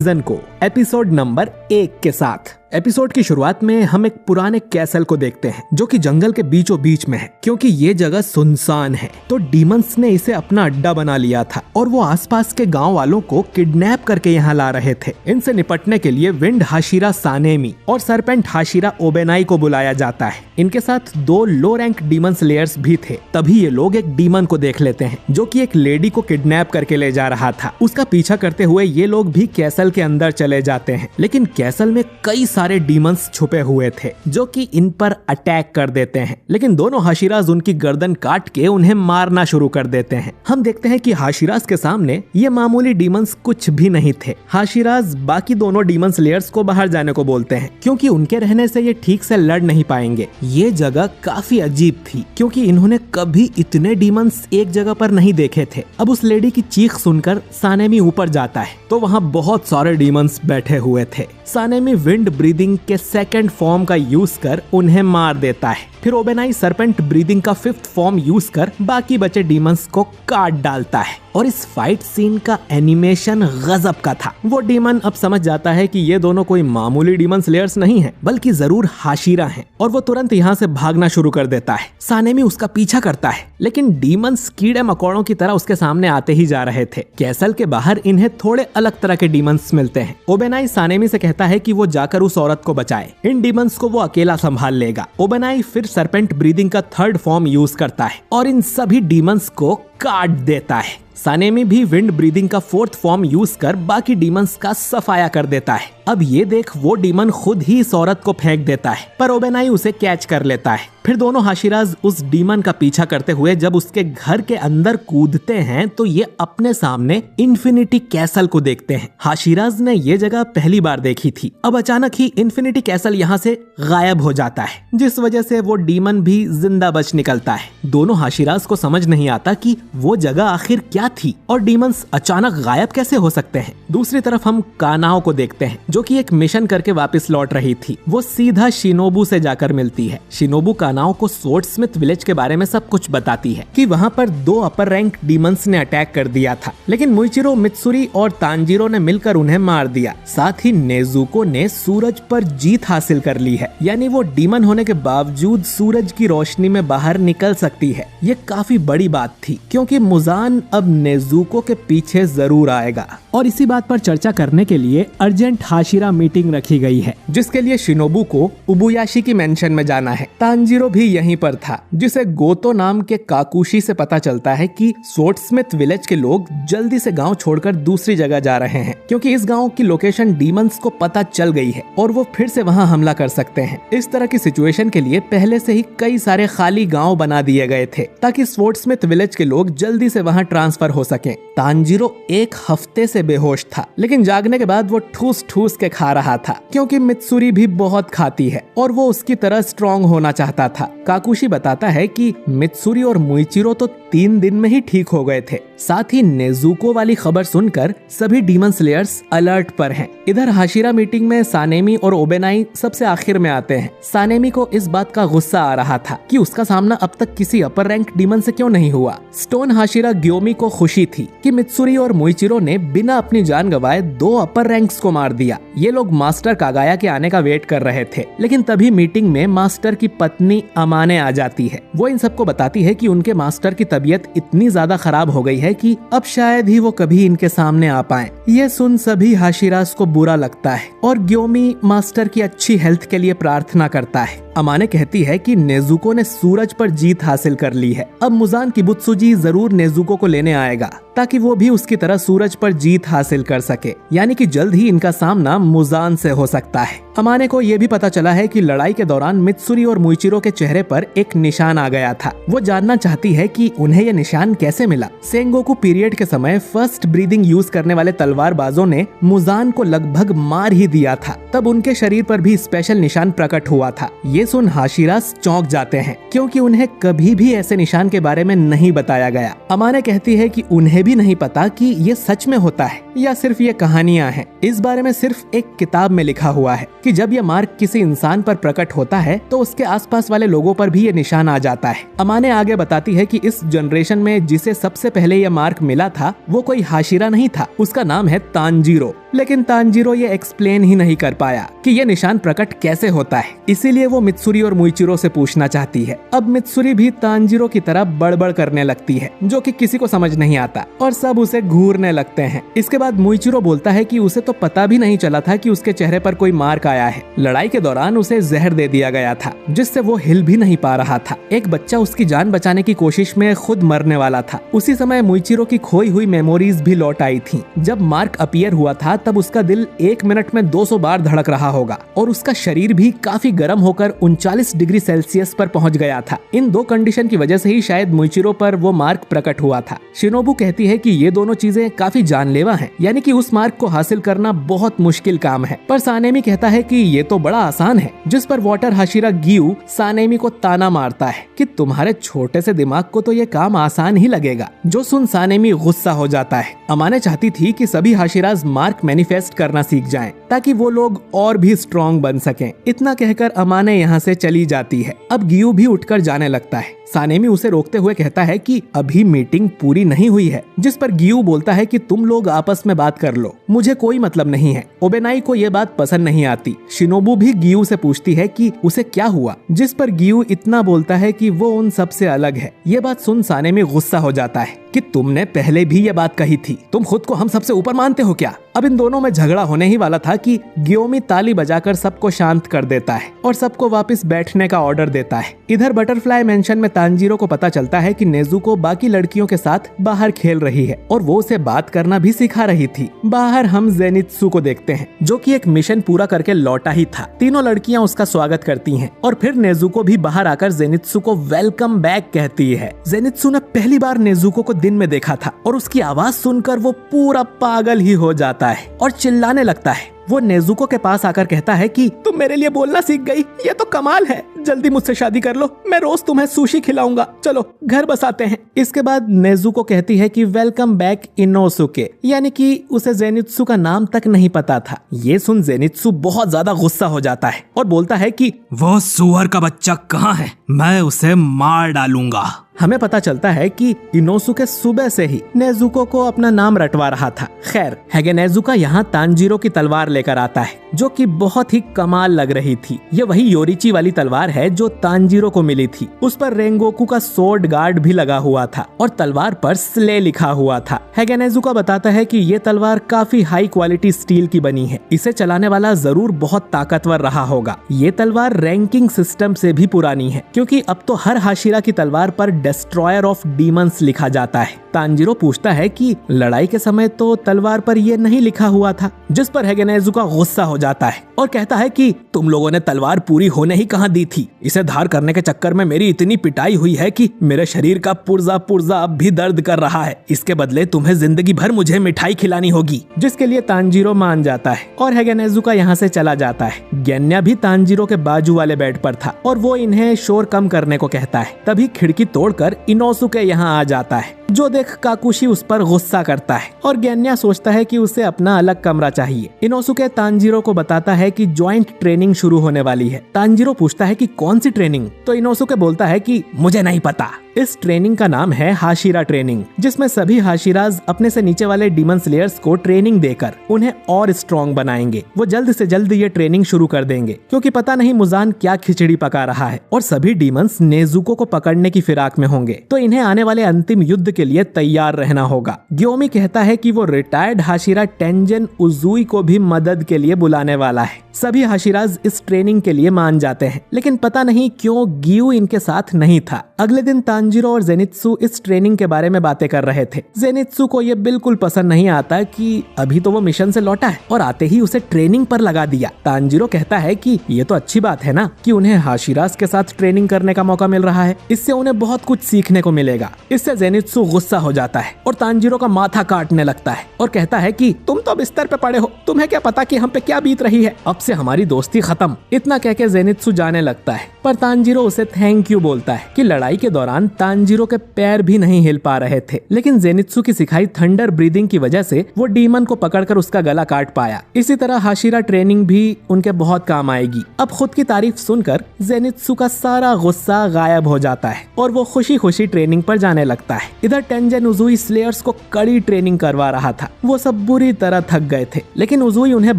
Season को episode number 1 के साथ। एपिसोड की शुरुआत में हम एक पुराने कैसल को देखते हैं जो कि जंगल के बीचों बीच में है, क्योंकि ये जगह सुनसान है। तो डीमंस ने इसे अपना अड्डा बना लिया था और वो आसपास के गांव वालों को किडनैप करके यहाँ ला रहे थे। इनसे निपटने के लिए विंड हाशिरा सानेमी और सरपेंट हाशिरा ओबेनाई को बुलाया जाता है। इनके साथ 2 लो रैंक डीमन स्लेयर्स भी थे। तभी ये लोग एक डीमन को देख लेते हैं जो कि एक लेडी को किडनैप करके ले जा रहा था। उसका पीछा करते हुए ये लोग भी कैसल के अंदर चले जाते हैं, लेकिन कैसल में कई सारे डीमंस छुपे हुए थे जो कि इन पर अटैक कर देते हैं। लेकिन दोनों हाशिराज उनकी गर्दन काट के उन्हें मारना शुरू कर देते हैं। हम देखते हैं कि हाशिराज के सामने ये मामूली डीमंस कुछ भी नहीं थे। हाशिराज बाकी दोनों डीमन स्लेयर्स को बाहर जाने को बोलते हैं क्योंकि उनके रहने से ये ठीक से लड़ नहीं पाएंगे। ये जगह काफी अजीब थी क्योंकि इन्होंने कभी इतने डीमंस एक जगह पर नहीं देखे थे। अब उस लेडी की चीख सुनकर सानेमी ऊपर जाता है तो वहाँ बहुत सारे डीमंस बैठे हुए थे। सानेमी विंड ब्रीदिंग के सेकंड फॉर्म का यूज कर उन्हें मार देता है। फिर ओबेनाई सरपेंट ब्रीदिंग का 5th फॉर्म यूज कर बाकी बचे डीमंस को काट डालता है। और इस फाइट सीन का एनिमेशन गजब का था। वो डीमन अब समझ जाता है कि ये दोनों कोई मामूली डीमन स्लेयर्स नहीं हैं, बल्कि जरूर हाशिरा हैं, और वो तुरंत यहाँ से भागना शुरू कर देता है। सानेमी उसका पीछा करता है, लेकिन डीमंस कीड़े मकोड़ों की तरह उसके सामने आते ही जा रहे थे। कैसल के बाहर इन्हें थोड़े अलग तरह के डीमंस मिलते हैं। ओबेनाई सानेमी से कहता है कि वो जाकर उस औरत को बचाए, इन डीमंस को वो अकेला संभाल लेगा। ओबेनाई फिर सरपेंट ब्रीदिंग का 3rd फॉर्म यूज करता है और इन सभी डीमंस को काट देता है। सानेमी भी विंड ब्रीदिंग का 4th फॉर्म यूज कर बाकी डीमंस का सफाया कर देता है। अब ये देख वो डीमन खुद ही इस औरत को फेंक देता है, पर ओबेनाई उसे कैच कर लेता है। फिर दोनों हाशिराज उस डीमन का पीछा करते हुए जब उसके घर के अंदर कूदते हैं तो ये अपने सामने इन्फिनिटी कैसल को देखते हैं। हाशिराज ने ये जगह पहली बार देखी थी। अब अचानक ही इन्फिनिटी कैसल यहाँ से गायब हो जाता है, जिस वजह से वो डीमन भी जिंदा बच निकलता है। दोनों हाशिराज को समझ नहीं आता कि वो जगह आखिर क्या थी और डीमंस अचानक गायब कैसे हो सकते हैं। दूसरी तरफ हम कानाओ को देखते हैं जो कि एक मिशन करके वापस लौट रही थी। वो सीधा शिनोबू से जाकर मिलती है। शिनोबू कानाओ को स्वर्डस्मिथ विलेज के बारे में सब कुछ बताती है कि वहाँ पर 2 अपर रैंक डीमंस ने अटैक कर दिया था, लेकिन मुइचिरो, मित्सुरी और तांजीरो ने मिलकर उन्हें मार दिया। साथ ही नेजुको ने सूरज पर जीत हासिल कर ली है, यानी वो डीमन होने के बावजूद सूरज की रोशनी में बाहर निकल सकती है। ये काफी बड़ी बात थी क्योंकि मुजान अब नेजुको के पीछे जरूर आएगा। और इसी बात पर चर्चा करने के लिए अर्जेंट हाशिरा मीटिंग रखी गई है, जिसके लिए शिनोबू को उबुयाशी की मेंशन में जाना है। तांजीरो भी यहीं पर था, जिसे गोतो नाम के काकुशी से पता चलता है कि स्वर्डस्मिथ विलेज के लोग जल्दी से गांव छोड़कर दूसरी जगह जा रहे हैं क्योंकि इस गांव की लोकेशन डीमंस को पता चल गई है और वो फिर से वहां हमला कर सकते हैं। इस तरह की सिचुएशन के लिए पहले से ही कई सारे खाली गांव बना दिए गए थे ताकि स्वर्डस्मिथ विलेज के लोग जल्दी से वहां ट्रांसफर हो सके। तांजीरो 1 हफ्ते से बेहोश था, लेकिन जागने के बाद वो ठूस ठूस के खा रहा था क्योंकि मित्सुरी भी बहुत खाती है और वो उसकी तरह स्ट्रॉन्ग होना चाहता था। काकुशी बताता है कि मित्सुरी और मुइचिरो तो 3 दिन में ही ठीक हो गए थे। साथ ही नेजुको वाली खबर सुनकर सभी डीमन स्लेयर्स अलर्ट पर हैं। इधर हाशिरा मीटिंग में सानेमी और ओबेनाई सबसे आखिर में आते हैं। सानेमी को इस बात का गुस्सा आ रहा था कि उसका सामना अब तक किसी अपर रैंक डीमन से क्यों नहीं हुआ। स्टोन हाशिरा ग्योमी को खुशी थी कि मित्सुरी और मुइचिरो ने बिना अपनी जान गंवाए 2 अपर रैंक्स को मार दिया। ये लोग मास्टर कागाया के आने का वेट कर रहे थे, लेकिन तभी मीटिंग में मास्टर की पत्नी अमाने आ जाती है। वो इन सबको बताती है कि उनके मास्टर की तबीयत इतनी ज्यादा खराब हो गई है कि अब शायद ही वो कभी इनके सामने आ पाएं। ये सुन सभी हाशिराज को बुरा लगता है और ग्योमी मास्टर की अच्छी हेल्थ के लिए प्रार्थना करता है। अमाने कहती है कि नेजुको ने सूरज पर जीत हासिल कर ली है। अब मुजान किबुत्सुजी जरूर नेजुको को लेने आएगा ताकि वो भी उसकी तरह सूरज पर जीत हासिल कर सके, यानी कि जल्द ही इनका सामना मुजान से हो सकता है। अमाने को ये भी पता चला है कि लड़ाई के दौरान मित्सुरी और मुइचिरो के चेहरे पर एक निशान आ गया था। वो जानना चाहती है कि उन्हें यह निशान कैसे मिला। सेंगोकू पीरियड के समय फर्स्ट ब्रीदिंग यूज करने वाले तलवारबाजों ने मुजान को लगभग मार ही दिया था, तब उनके शरीर पर भी स्पेशल निशान प्रकट हुआ था। ये ये सुन हाशिरास चौंक जाते हैं क्योंकि उन्हें कभी भी ऐसे निशान के बारे में नहीं बताया गया। अमाने कहती है कि उन्हें भी नहीं पता कि ये सच में होता है या सिर्फ ये कहानियां हैं। इस बारे में सिर्फ एक किताब में लिखा हुआ है कि जब ये मार्क किसी इंसान पर प्रकट होता है तो उसके आसपास वाले लोगों पर भी ये निशान आ जाता है। अमाने आगे बताती है कि इस जनरेशन में जिसे सबसे पहले ये मार्क मिला था वो कोई हाशिरा नहीं था, उसका नाम है तांजीरो। लेकिन तांजीरो ये एक्सप्लेन ही नहीं कर पाया कि ये निशान प्रकट कैसे होता है, इसीलिए वो मित्सुरी और मुइचिरो से पूछना चाहती है। अब मित्सुरी भी तांजीरो की तरह बड़बड़ करने लगती है जो कि किसी को समझ नहीं आता और सब उसे घूरने लगते हैं। इसके बाद मुइचिरो बोलता है कि उसे तो पता भी नहीं चला था कि उसके चेहरे पर कोई मार्क आया है। लड़ाई के दौरान उसे जहर दे दिया गया था जिससे वो हिल भी नहीं पा रहा था। एक बच्चा उसकी जान बचाने की कोशिश में खुद मरने वाला था। उसी समय मुइचिरो की खोई हुई मेमोरीज भी लौट आई थी। जब मार्क अपीयर हुआ था तब उसका दिल 1 मिनट में 200 बार धड़क रहा होगा और उसका शरीर भी काफी गर्म होकर 39 डिग्री सेल्सियस पर पहुंच गया था। इन दो कंडीशन की वजह से ही शायद मुइचिरो पर वो मार्क प्रकट हुआ था। शिनोबू कहती है कि ये दोनों चीजें काफी जानलेवा हैं, यानी कि उस मार्क को हासिल करना बहुत मुश्किल काम है। पर सानेमी कहता है कि ये तो बड़ा आसान है, जिस पर वाटर हाशिरा गियू सानेमी को ताना मारता है कि तुम्हारे छोटे से दिमाग को तो ये काम आसान ही लगेगा। जो सुन सानेमी गुस्सा हो जाता है। अमाने चाहती थी कि सभी हाशिराज मार्क मैनिफेस्ट करना सीख जाएं ताकि वो लोग और भी स्ट्रॉन्ग बन सकें। इतना कहकर अमाने यहाँ से चली जाती है। अब गियू भी उठकर जाने लगता है। सानेमी उसे रोकते हुए कहता है कि अभी मीटिंग पूरी नहीं हुई है, जिस पर गियू बोलता है कि तुम लोग आपस में बात कर लो, मुझे कोई मतलब नहीं है। ओबेनाई को ये बात पसंद नहीं आती। शिनोबू भी गियू से पूछती है कि उसे क्या हुआ, जिस पर गियू इतना बोलता है कि वो उन सब से अलग है। ये बात सुन सानेमी गुस्सा हो जाता है कि तुमने पहले भी ये बात कही थी, तुम खुद को हम सबसे ऊपर मानते हो क्या। अब इन दोनों में झगड़ा होने ही वाला था कि गियोमी ताली बजाकर सबको शांत कर देता है और सबको वापस बैठने का ऑर्डर देता है। इधर बटरफ्लाई मेंशन में तांजीरो को पता चलता है कि नेजुको बाकी लड़कियों के साथ बाहर खेल रही है और वो उसे बात करना भी सिखा रही थी। बाहर हम जेनित्सु को देखते हैं जो कि एक मिशन पूरा करके लौटा ही था। तीनों लड़कियां उसका स्वागत करती हैं और फिर नेजुको भी बाहर आकर जेनित्सु को वेलकम बैक कहती है। जेनित्सु ने पहली बार नेजुको को दिन में देखा था और उसकी आवाज सुनकर वो पूरा पागल ही हो जाता है और चिल्लाने लगता है। वो नेजुको के पास आकर कहता है कि तुम मेरे लिए बोलना सीख गई, ये तो कमाल है, जल्दी मुझसे शादी कर लो, मैं रोज तुम्हें सुशी खिलाऊंगा, चलो घर बसाते हैं। इसके बाद नेजुको कहती है कि वेलकम बैक इनोसुके, यानी कि उसे जेनित्सु का नाम तक नहीं पता था। ये सुन जेनित्सु बहुत ज्यादा गुस्सा हो जाता है और बोलता है कि वो सुअर का बच्चा कहाँ है, मैं उसे मार डालूंगा। हमें पता चलता है कि इनोसुके सुबह से ही नेजुको को अपना नाम रटवा रहा था। खैर हैगे नेजुका यहाँ तांजीरो की तलवार लेकर आता है जो कि बहुत ही कमाल लग रही थी। ये वही योरिची वाली तलवार है जो तांजीरो को मिली थी। उस पर रेंगोकू का सोर्ड गार्ड भी लगा हुआ था और तलवार पर स्ले लिखा हुआ था। हैगे नेजुका बताता है कि ये तलवार काफी हाई क्वालिटी स्टील की बनी है, इसे चलाने वाला जरूर बहुत ताकतवर रहा होगा। ये तलवार रैंकिंग सिस्टम से भी पुरानी है क्योंकि अब तो हर हाशिरा की तलवार पर डिस्ट्रॉयर ऑफ डीमंस लिखा जाता है। तांजीरो पूछता है कि लड़ाई के समय तो तलवार पर यह नहीं लिखा हुआ था, जिस पर हैगे नेजुका गुस्सा हो जाता है और कहता है कि तुम लोगों ने तलवार पूरी होने ही कहाँ दी थी, इसे धार करने के चक्कर में मेरी इतनी पिटाई हुई है कि मेरे शरीर का पुर्जा पुर्जा अब भी दर्द कर रहा है, इसके बदले तुम्हें जिंदगी भर मुझे मिठाई खिलानी होगी। जिसके लिए तांजीरो मान जाता है और हैगे नेजुका यहाँ से चला जाता है। गेन्या भी तांजीरो के बाजू वाले बेड पर था और वो इन्हें शोर कम करने को कहता है। तभी खिड़की तोड़कर इनोसुके यहाँ आ जाता है जो देख काकुशी उस पर गुस्सा करता है और गेन्या सोचता है कि उसे अपना अलग कमरा चाहिए। इनोसुके तांजीरो को बताता है कि ज्वाइंट ट्रेनिंग शुरू होने वाली है। तांजीरो पूछता है कि कौन सी ट्रेनिंग, तो इनोसुके बोलता है कि मुझे नहीं पता। इस ट्रेनिंग का नाम है हाशिरा ट्रेनिंग, जिसमें सभी हाशिराज अपने से नीचे वाले डीमन स्लेयर्स को ट्रेनिंग देकर उन्हें और स्ट्रॉन्ग बनाएंगे। वो जल्द से जल्द ये ट्रेनिंग शुरू कर देंगे क्योंकि पता नहीं मुजान क्या खिचड़ी पका रहा है और सभी डीमंस नेजुको को पकड़ने की फिराक में होंगे, तो इन्हें आने वाले अंतिम युद्ध के लिए तैयार रहना होगा। ग्योमी कहता है कि वो रिटायर्ड हाशिरा टेंजन उजुई को भी मदद के लिए बुलाने वाला है। सभी हाशिराज इस ट्रेनिंग के लिए मान जाते हैं, लेकिन पता नहीं क्यों गियू इनके साथ नहीं था। अगले दिन तांजीरो और जेनित्सु इस ट्रेनिंग के बारे में बातें कर रहे थे। जेनित्सु को ये बिल्कुल पसंद नहीं आता कि अभी तो वो मिशन से लौटा है और आते ही उसे ट्रेनिंग पर लगा दिया। तांजीरो कहता है कि ये तो अच्छी बात है ना कि उन्हें हाशिराज के साथ ट्रेनिंग करने का मौका मिल रहा है, इससे उन्हें बहुत कुछ सीखने को मिलेगा। इससे जेनित्सु गुस्सा हो जाता है और तांजीरो का माथा काटने लगता है और कहता है कि तुम तो बिस्तर पे पड़े हो, तुम्हें क्या पता कि हम पे क्या बीत रही है, अब से हमारी दोस्ती खत्म। इतना कहकर जेनित्सु जाने लगता है। पर तांजीरो उसे थैंक यू बोलता है कि लड़ाई के दौरान तांजीरो के पैर भी नहीं हिल पा रहे थे, लेकिन जेनित्सु की सिखाई थंडर ब्रीदिंग की वजह से वो डीमन को पकड़कर उसका गला काट पाया। इसी तरह हाशिरा ट्रेनिंग भी उनके बहुत काम आएगी। अब खुद की तारीफ सुनकर जेनित्सु का सारा गुस्सा गायब हो जाता है और वो खुशी खुशी ट्रेनिंग पर जाने लगता है। इधर टेंजन उजुई स्लेयर्स को कड़ी ट्रेनिंग करवा रहा था। वो सब बुरी तरह थक गए थे, लेकिन उजुई उन्हें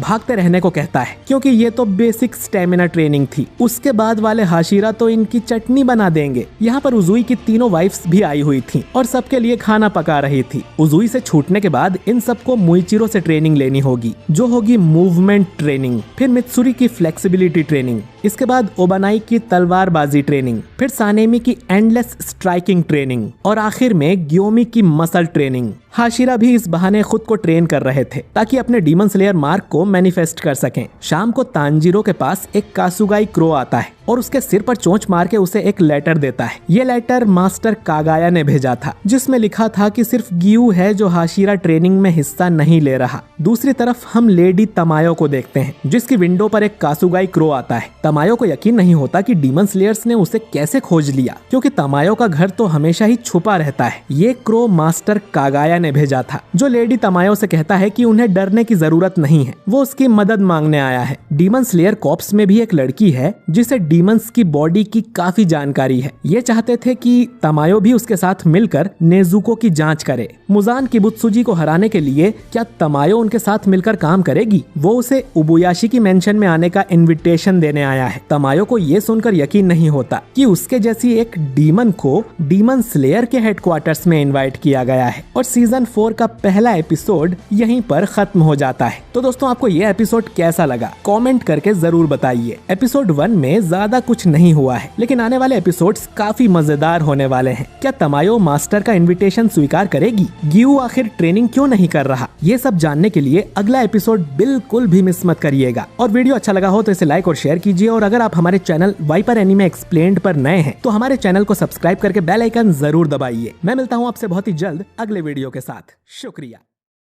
भागते रहने को कहता है क्योंकि ये तो बेसिक स्टेमिना ट्रेनिंग थी। उसके बाद वाले हाशिरा तो इनकी चटनी बना देंगे। यहाँ पर उजुई की तीनों वाइफ्स भी आई हुई थी और सबके लिए खाना पका रही थी। उजुई से छूटने के बाद इन सबको मुइचिरो से ट्रेनिंग लेनी होगी, जो होगी मूवमेंट ट्रेनिंग, फिर मित्सुरी की फ्लेक्सिबिलिटी ट्रेनिंग, इसके बाद ओबानाई की तलवारबाजी ट्रेनिंग, फिर सानेमी की एंडलेस स्ट्राइकिंग ट्रेनिंग और आखिर में ग्योमी की मसल ट्रेनिंग। हाशिरा भी इस बहाने खुद को ट्रेन कर रहे थे ताकि अपने डीमन स्लेयर मार्क को मैनिफेस्ट कर सकें। शाम को तांजीरो के पास एक कासुगाई क्रो आता है और उसके सिर पर चोंच मार के उसे एक लेटर देता है। ये लेटर मास्टर कागाया ने भेजा था, जिसमें लिखा था कि सिर्फ गियू है जो हाशिरा ट्रेनिंग में हिस्सा नहीं ले रहा। दूसरी तरफ हम लेडी तमायो को देखते हैं, जिसकी विंडो पर एक कासुगाई क्रो आता है। तमायो को यकीन नहीं होता कि डीमन स्लेयर्स ने उसे कैसे खोज लिया, क्योंकि तमायो का घर तो हमेशा ही छुपा रहता है। ये क्रो मास्टर कागाया ने भेजा था, जो लेडी तमायो से कहता है कि उन्हें डरने की जरूरत नहीं है, वो उसकी मदद मांगने आया है। डीमन स्लेयर कॉर्प्स में भी एक लड़की है जिसे डीमंस की बॉडी की काफी जानकारी है। ये चाहते थे कि तमायो भी उसके साथ मिलकर नेजुको की जांच करे। मुजान किबुत्सुजी को हराने के लिए क्या तमायो उनके साथ मिलकर काम करेगी? वो उसे उबुयाशी की मेंशन में आने का इनविटेशन देने आया है। तमायो को ये सुनकर यकीन नहीं होता कि उसके जैसी एक डीमन को डीमन स्लेयर के हेडक्वार्टर्स में इनवाइट किया गया है। और सीजन 4 का पहला एपिसोड यहीं पर खत्म हो जाता है। तो दोस्तों, आपको ये एपिसोड कैसा लगा कमेंट करके जरूर बताइए। एपिसोड 1 में ज्यादा कुछ नहीं हुआ है, लेकिन आने वाले एपिसोड्स काफी मजेदार होने वाले हैं। क्या तमायो मास्टर का इनविटेशन स्वीकार करेगी? गियू आखिर ट्रेनिंग क्यों नहीं कर रहा? ये सब जानने के लिए अगला एपिसोड बिल्कुल भी मिस मत करिएगा। और वीडियो अच्छा लगा हो तो इसे लाइक और शेयर कीजिए। और अगर आप हमारे चैनल वाइपर एनीमे एक्सप्लेन्ड पर नए हैं तो हमारे चैनल को सब्सक्राइब करके बेल आइकन जरूर दबाइए। मैं मिलता हूँ आपसे बहुत ही जल्द अगले वीडियो के साथ। शुक्रिया।